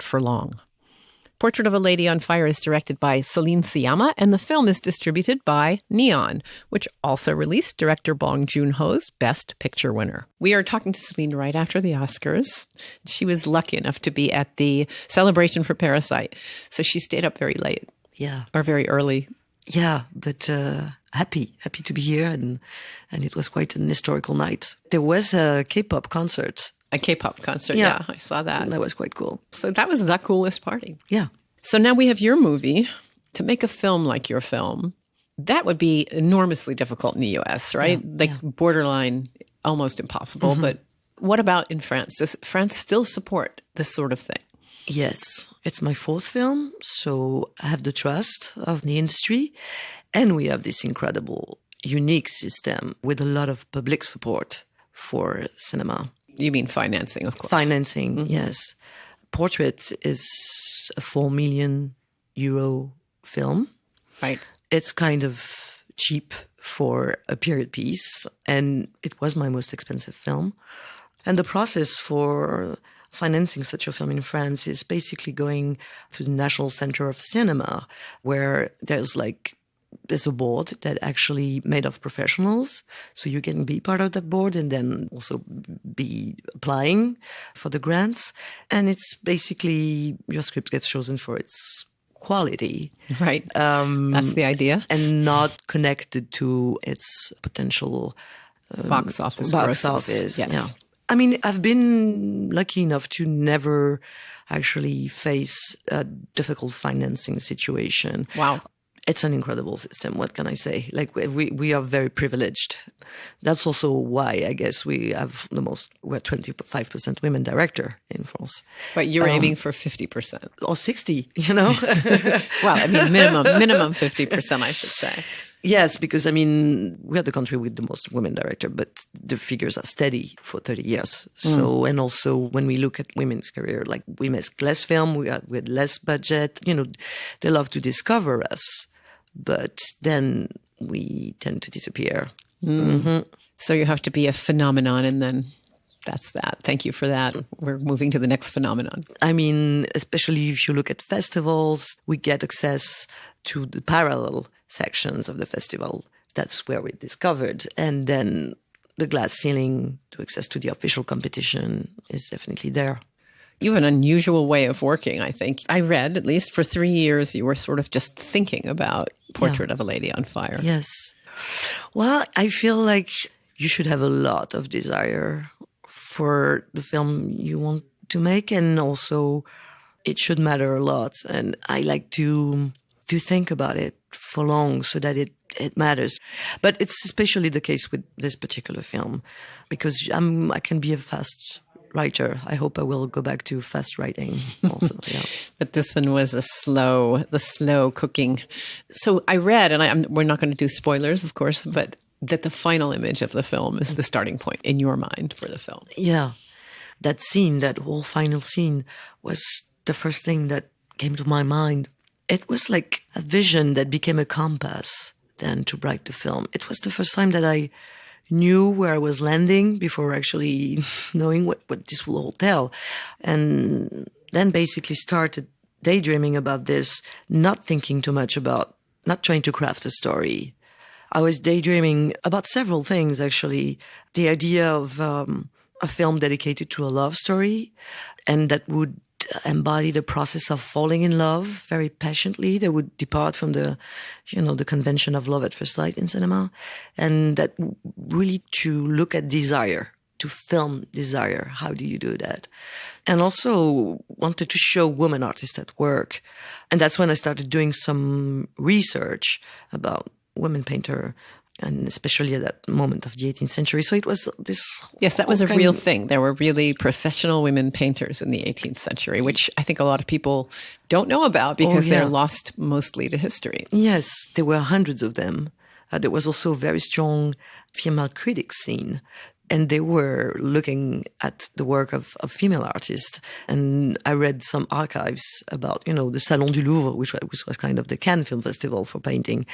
for long. Portrait of a Lady on Fire is directed by Céline Sciamma, and the film is distributed by Neon, which also released director Bong Joon-ho's Best Picture winner. We are talking to Céline right after the Oscars. She was lucky enough to be at the celebration for Parasite, so she stayed up very late. Yeah. Or very early. Yeah, but happy to be here, and it was quite an historical night. There was a K-pop concert. A K-pop concert, yeah, I saw that. That was quite cool. So that was the coolest party. Yeah. So now we have your movie. To make a film like your film, that would be enormously difficult in the US, right? Borderline, almost impossible. Mm-hmm. But what about in France? Does France still support this sort of thing? Yes. It's my fourth film, so I have the trust of the industry. And we have this incredible, unique system with a lot of public support for cinema. You mean financing, of course. Financing, yes. Portrait is a €4 million film. Right. It's kind of cheap for a period piece, and it was my most expensive film. And the process for financing such a film in France is basically going to the National Center of Cinema, where there's a board that actually made of professionals. So you can be part of that board and then also be applying for the grants. And it's basically your script gets chosen for its quality. Right. That's the idea. And not connected to its potential box office. Yes. Yeah. I mean, I've been lucky enough to never actually face a difficult financing situation. Wow. It's an incredible system. What can I say? We are very privileged. That's also why I guess we're 25% women director in France. But you're aiming for 50%. Or 60, you know? Well, I mean, minimum 50%, I should say. Yes, because I mean, we are the country with the most women director, but the figures are steady for 30 years. So, and also when we look at women's career, like we make less film, we had less budget, you know, they love to discover us. But then we tend to disappear. Mm-hmm. So you have to be a phenomenon, and then that's that. Thank you for that. We're moving to the next phenomenon. I mean, especially if you look at festivals, we get access to the parallel sections of the festival. That's where we discovered. And then the glass ceiling to access to the official competition is definitely there. You have an unusual way of working, I think. I read, at least for 3 years, you were sort of just thinking about Portrait of a Lady on Fire. Yes. Well, I feel like you should have a lot of desire for the film you want to make, and also it should matter a lot. And I like to think about it for long so that it matters. But it's especially the case with this particular film, because I can be a fast writer. I hope I will go back to fast writing also. Yeah. But this one was the slow cooking. So I read, and we're not going to do spoilers, of course, but that the final image of the film is the starting point in your mind for the film. Yeah. That scene, that whole final scene was the first thing that came to my mind. It was like a vision that became a compass then to write the film. It was the first time that I knew where I was landing before actually knowing what this will all tell. And then basically started daydreaming about this, not thinking too much about, not trying to craft a story. I was daydreaming about several things, actually. The idea of a film dedicated to a love story, and that would embody the process of falling in love very passionately. They would depart from the convention of love at first sight in cinema, and that really to look at desire, to film desire. How do you do that? And also wanted to show women artists at work. And that's when I started doing some research about women painter, and especially at that moment of the 18th century. So it was this... Yes, that was a real thing. There were really professional women painters in the 18th century, which I think a lot of people don't know about because they're lost mostly to history. Yes, there were hundreds of them. There was also a very strong female critic scene. And they were looking at the work of female artists. And I read some archives about, the Salon du Louvre, which was kind of the Cannes Film Festival for painting.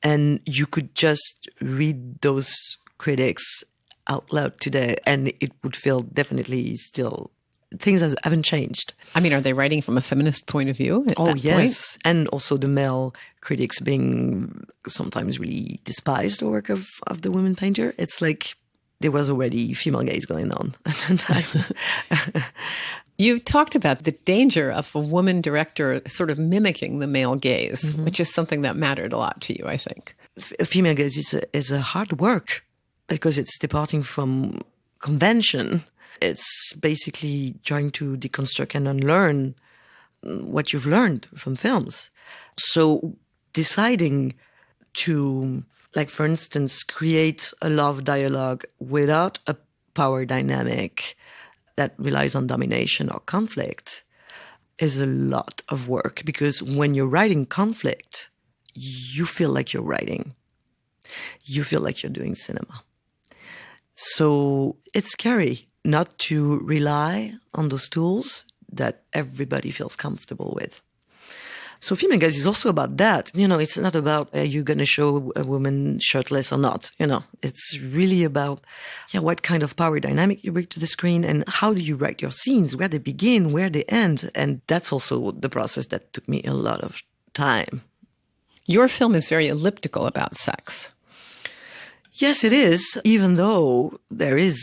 And you could just read those critics out loud today, and it would feel definitely still things haven't changed. I mean, are they writing from a feminist point of view at that yes. point? And also the male critics being sometimes really despised the work of the women painter. It's like there was already female gaze going on at the time. You talked about the danger of a woman director sort of mimicking the male gaze, which is something that mattered a lot to you, I think. Female gaze is a hard work because it's departing from convention. It's basically trying to deconstruct and unlearn what you've learned from films. So deciding to, like, for instance, create a love dialogue without a power dynamic that relies on domination or conflict is a lot of work, because when you're writing conflict, you feel like you're writing. You feel like you're doing cinema. So it's scary not to rely on those tools that everybody feels comfortable with. So female gaze is also about that. It's not about are you going to show a woman shirtless or not. It's really about what kind of power dynamic you bring to the screen and how do you write your scenes, where they begin, where they end. And that's also the process that took me a lot of time. Your film is very elliptical about sex. Yes, it is, even though there is,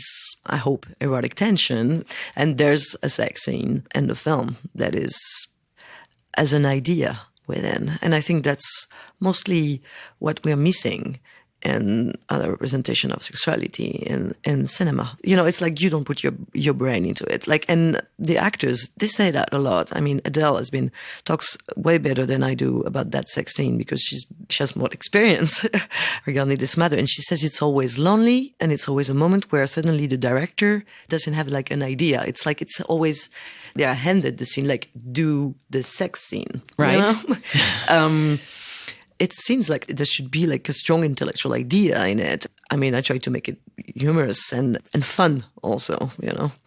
I hope, erotic tension, and there's a sex scene in the film that is as an idea within. And I think that's mostly what we're missing in other representation of sexuality in cinema. It's like you don't put your brain into it. And the actors, they say that a lot. I mean, Adele talks way better than I do about that sex scene because she has more experience regarding this matter. And she says it's always lonely and it's always a moment where suddenly the director doesn't have like an idea. It's like it's always they are handed the scene, like do the sex scene. Right. It seems like there should be like a strong intellectual idea in it. I mean, I try to make it humorous and fun also,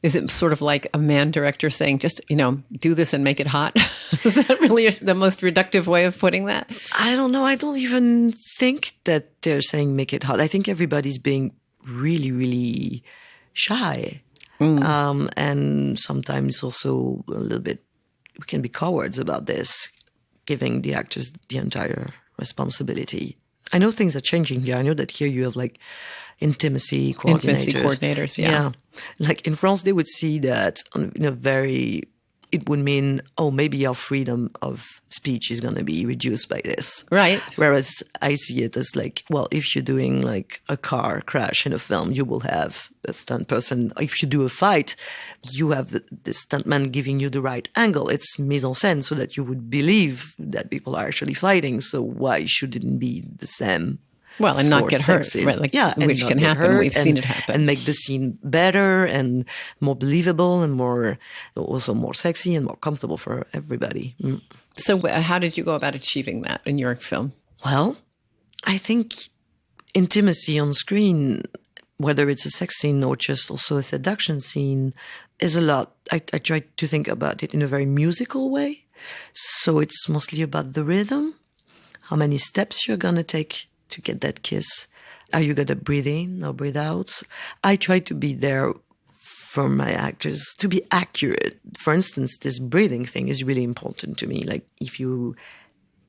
Is it sort of like a man director saying, just, do this and make it hot? Is that really the most reductive way of putting that? I don't know. I don't even think that they're saying make it hot. I think everybody's being really, really shy. And sometimes also a little bit, we can be cowards about this, giving the actors the entire responsibility. I know things are changing here. I know that here you have like intimacy coordinators. Yeah. Like in France, they would see that it would mean, maybe our freedom of speech is going to be reduced by this. Right. Whereas I see it as like, well, if you're doing like a car crash in a film, you will have a stunt person. If you do a fight, you have the stuntman giving you the right angle. It's mise en scène so that you would believe that people are actually fighting. So why shouldn't it be the same? Well, and not get hurt, right? Which can happen. We've seen it happen. And make the scene better and more believable and also more sexy and more comfortable for everybody. So how did you go about achieving that in your film? Well, I think intimacy on screen, whether it's a sex scene or just also a seduction scene, is a lot. I try to think about it in a very musical way. So it's mostly about the rhythm, how many steps you're going to take to get that kiss. Are you going to breathe in or breathe out? I try to be there for my actors to be accurate. For instance, this breathing thing is really important to me. Like if you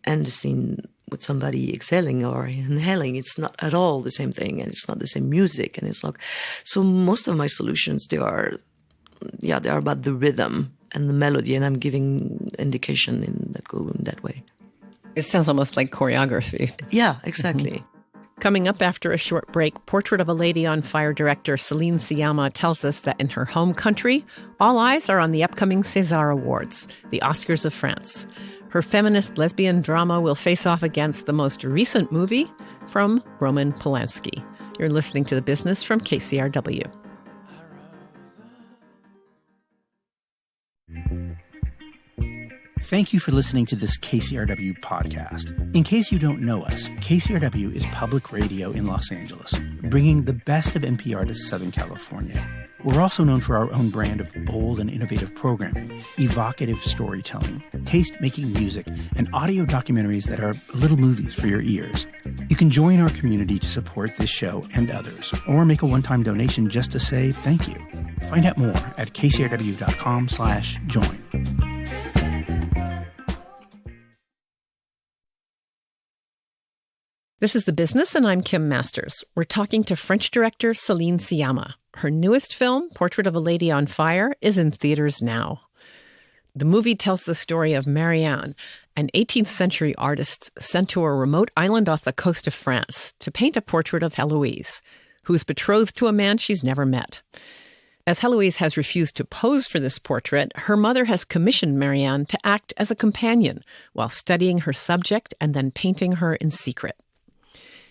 end the scene with somebody exhaling or inhaling, it's not at all the same thing, and it's not the same music, and it's not. So most of my solutions, they are about the rhythm and the melody, and I'm giving indication that go in that way. It sounds almost like choreography. Yeah, exactly. Mm-hmm. Coming up after a short break, Portrait of a Lady on Fire director Céline Sciamma tells us that in her home country, all eyes are on the upcoming César Awards, the Oscars of France. Her feminist lesbian drama will face off against the most recent movie from Roman Polanski. You're listening to The Business from KCRW. Thank you for listening to this KCRW podcast. In case you don't know us, KCRW is public radio in Los Angeles, bringing the best of NPR to Southern California. We're also known for our own brand of bold and innovative programming, evocative storytelling, taste-making music, and audio documentaries that are little movies for your ears. You can join our community to support this show and others, or make a one-time donation just to say thank you. Find out more at kcrw.com/join. This is The Business, and I'm Kim Masters. We're talking to French director Céline Sciamma. Her newest film, Portrait of a Lady on Fire, is in theaters now. The movie tells the story of Marianne, an 18th century artist sent to a remote island off the coast of France to paint a portrait of Heloise, who's betrothed to a man she's never met. As Heloise has refused to pose for this portrait, her mother has commissioned Marianne to act as a companion while studying her subject and then painting her in secret.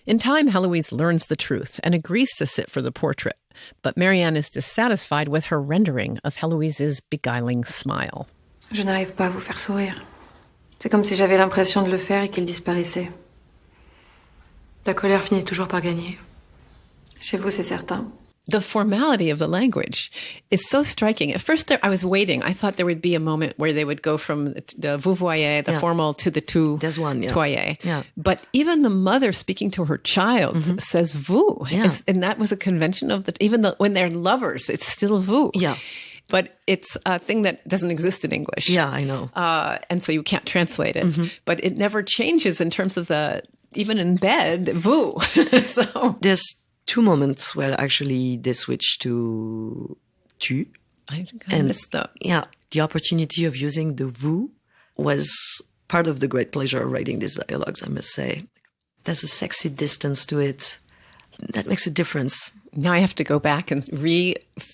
In time, Heloise learns the truth and agrees to sit for the portrait, but Marianne is dissatisfied with her rendering of Heloise's beguiling smile. Je n'arrive pas à vous faire sourire. C'est comme si j'avais l'impression de le faire et qu'il disparaissait. La colère finit toujours par gagner. Chez vous, c'est certain. The formality of the language is so striking. At first, I was waiting. I thought there would be a moment where they would go from the vous voyez, the formal, to the tu voyez. Yeah. But even the mother speaking to her child says vous. Yeah. And that was a convention of when they're lovers, it's still vous. Yeah. But it's a thing that doesn't exist in English. Yeah, I know. And so you can't translate it. But it never changes in terms of even in bed, vous. So There's two moments where actually they switch to tu. I think I missed that. Yeah, the opportunity of using the vous was part of the great pleasure of writing these dialogues, I must say. There's a sexy distance to it that makes a difference. Now I have to go back and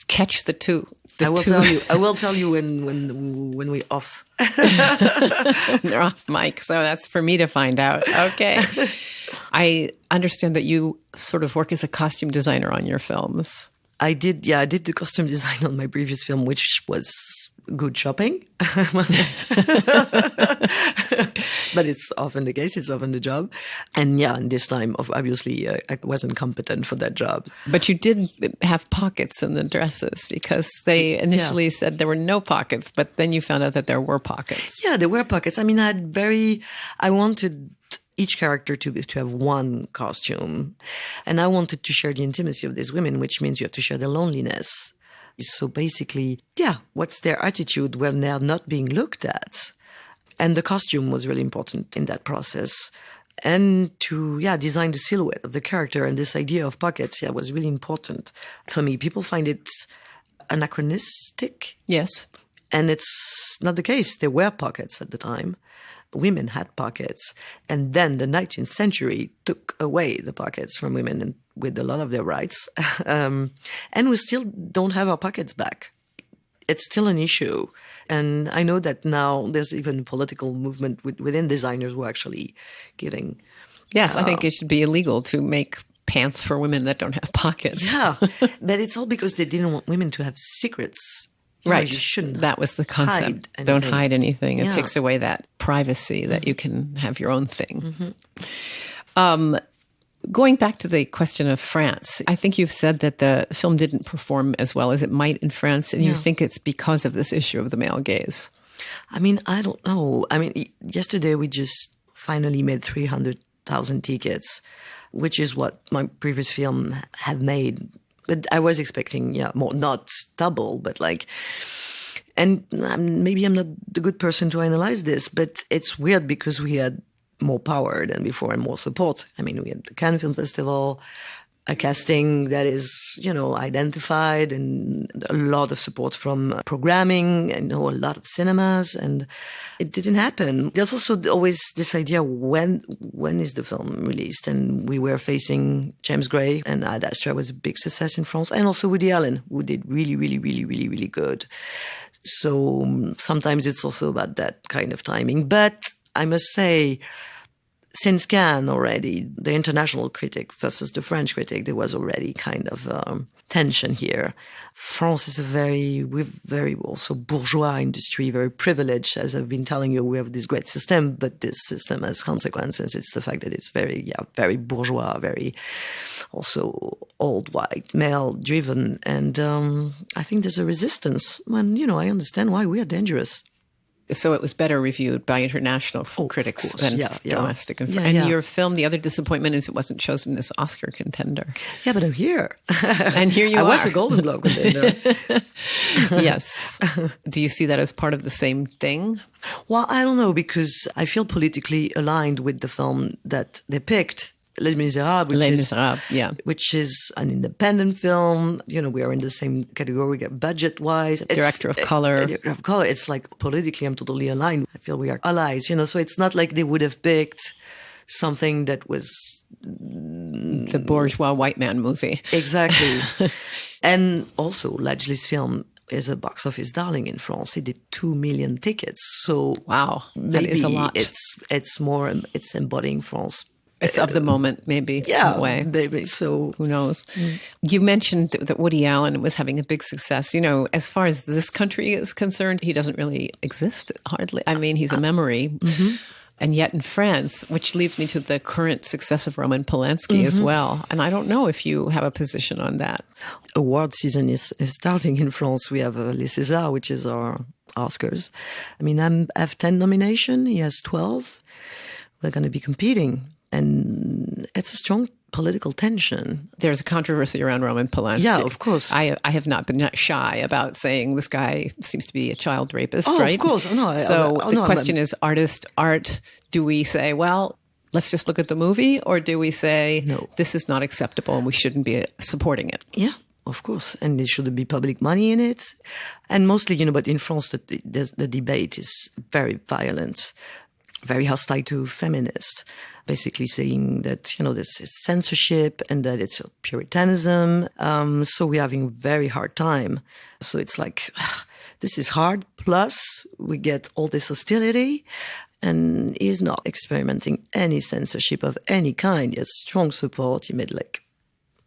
catch the two. I will tell you when we off. They're off mic, so that's for me to find out. Okay. I understand that you sort of work as a costume designer on your films. I did the costume design on my previous film, which was good shopping. But it's often the case, it's often the job. And and this time, obviously, I wasn't competent for that job. But you did have pockets in the dresses because they initially said there were no pockets, but then you found out that there were pockets. Yeah, there were pockets. I mean, I wanted each character to have one costume. And I wanted to share the intimacy of these women, which means you have to share their loneliness. So basically, what's their attitude when they're not being looked at? And the costume was really important in that process. And to, design the silhouette of the character and this idea of pockets, was really important for me. People find it anachronistic. Yes. And it's not the case. There were pockets at the time. Women had pockets. And then the 19th century took away the pockets from women and with a lot of their rights. And we still don't have our pockets back. It's still an issue. And I know that now there's even a political movement within designers who are actually giving... Yes, I think it should be illegal to make pants for women that don't have pockets. Yeah, but it's all because they didn't want women to have secrets. Right. You shouldn't. That was the concept. Don't hide anything. It takes away that privacy that you can have your own thing. Going back to the question of France, I think you've said that the film didn't perform as well as it might in France, and you think it's because of this issue of the male gaze. I mean, I don't know. I mean, yesterday we just finally made 300,000 tickets, which is what my previous film had made. But I was expecting, more, not double, but and maybe I'm not the good person to analyze this, but it's weird because we had more power than before and more support. I mean, we had the Cannes Film Festival, a casting that is, identified, and a lot of support from programming and a lot of cinemas, and it didn't happen. There's also always this idea, when is the film released? And we were facing James Gray, and Ad Astra was a big success in France, and also Woody Allen, who did really, really, really, really, really good. So sometimes it's also about that kind of timing. But I must say, since Cannes already, the international critic versus the French critic, there was already kind of tension here. France is we're very also bourgeois industry, very privileged. As I've been telling you, we have this great system, but this system has consequences. It's the fact that it's very bourgeois, very also old, white, male driven. And I think there's a resistance when, I understand why we are dangerous. So it was better reviewed by international critics than domestic. And your film, the other disappointment is it wasn't chosen as Oscar contender. Yeah, but I'm here. And here you are. I was a Golden Globe contender. Yes. Do you see that as part of the same thing? Well, I don't know, because I feel politically aligned with the film that they picked. Les Miserables, which is an independent film. You know, we are in the same category budget-wise. Director of color. It's like politically, I'm totally aligned. I feel we are allies, you know, so it's not like they would have picked something that was the bourgeois white man movie. Exactly. And also, Lajli's film is a box office darling in France. It did 2 million tickets. So wow, that is a lot. It's embodying France. It's of the moment, maybe. Yeah, in a way. Maybe. So who knows? You mentioned that Woody Allen was having a big success. You know, as far as this country is concerned, he doesn't really exist hardly. I mean, he's a memory. Mm-hmm. And yet in France, which leads me to the current success of Roman Polanski as well. And I don't know if you have a position on that. Award season is starting in France. We have Les Césars, which is our Oscars. I mean, I have 10 nominations. He has 12. We're going to be competing. And it's a strong political tension. There's a controversy around Roman Polanski. Yeah, of course. I have not been shy about saying this guy seems to be a child rapist, Of right? course. The question is, art, do we say, well, let's just look at the movie? Or do we say, no, this is not acceptable and we shouldn't be supporting it? Yeah. Of course, and there shouldn't be public money in it. And mostly, you know, but in France, the debate is very violent, very hostile to feminists. Basically saying that, you know, this is censorship and that it's puritanism. So we're having a very hard time. So it's like, this is hard. Plus we get all this hostility, and he's not experimenting any censorship of any kind. He has strong support. He made like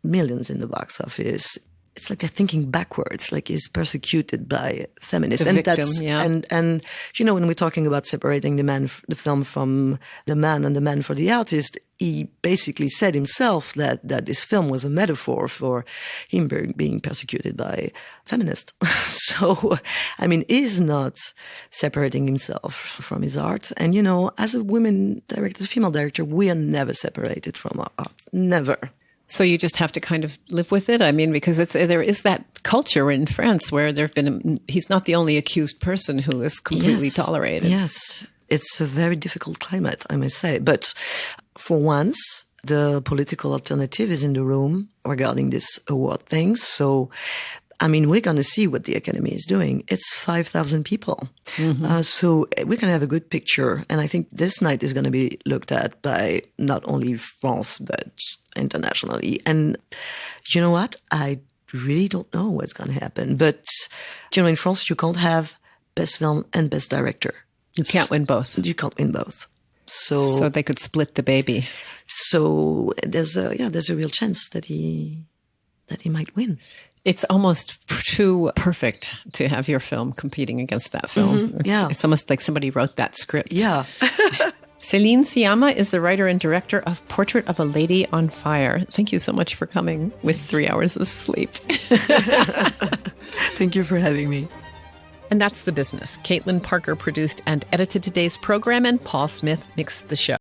millions in the box office. It's like they're thinking backwards, like he's persecuted by feminists. The victim, yeah. And you know, when we're talking about separating the film from the man and the man for the artist, he basically said himself that this film was a metaphor for him being persecuted by feminists. So, I mean, he's not separating himself from his art. And, you know, as a women director, as a female director, we are never separated from our art. Never. So you just have to kind of live with it. I mean, because there is that culture in France where he's not the only accused person who is completely tolerated. Yes, it's a very difficult climate, I must say. But for once, the political alternative is in the room regarding this award thing. So, I mean, we're going to see what the Academy is doing. It's 5,000 people. Mm-hmm. So we're going to have a good picture. And I think this night is going to be looked at by not only France, but internationally. And you know what? I really don't know what's going to happen. But, you know, in France, you can't have best film and best director. You can't win both. You can't win both. So they could split the baby. So there's a real chance that he might win. It's almost too perfect to have your film competing against that film. Mm-hmm. It's almost like somebody wrote that script. Yeah. Céline Sciamma is the writer and director of Portrait of a Lady on Fire. Thank you so much for coming with 3 hours of sleep. Thank you for having me. And that's The Business. Caitlin Parker produced and edited today's program, and Paul Smith mixed the show.